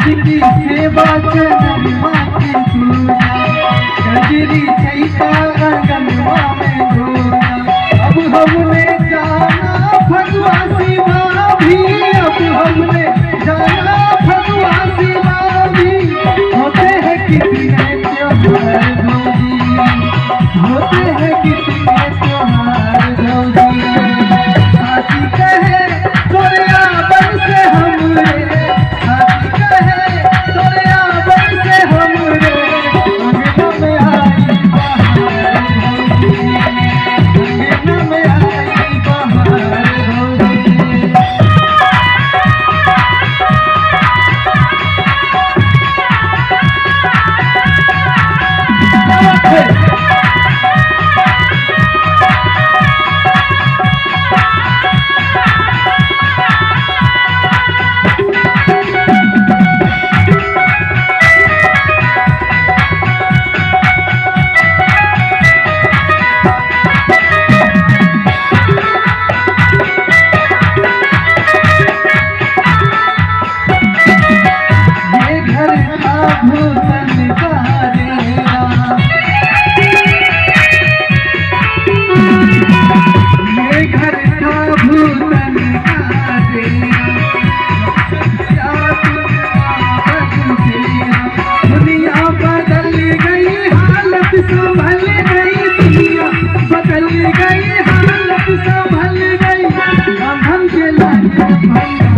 की सेवा चरणवा की पूजा गजरी चैता आंगनवा में धोना अब हमने जाना फगुआ सीमा भी अब हमने जाना फगुआ सीमा भी होते हैं कितने त्योहार भौजी होते हैं कितने त्योहार भौजी साथी कहे तोरे आवन से हमरे साथी कहे तोरे आवन से हमरे अंगना में आई बहार भौजी अंगना में आई बहार भौजी संभल गई दुनिया बदल गई हालत संभल गई हम के लागे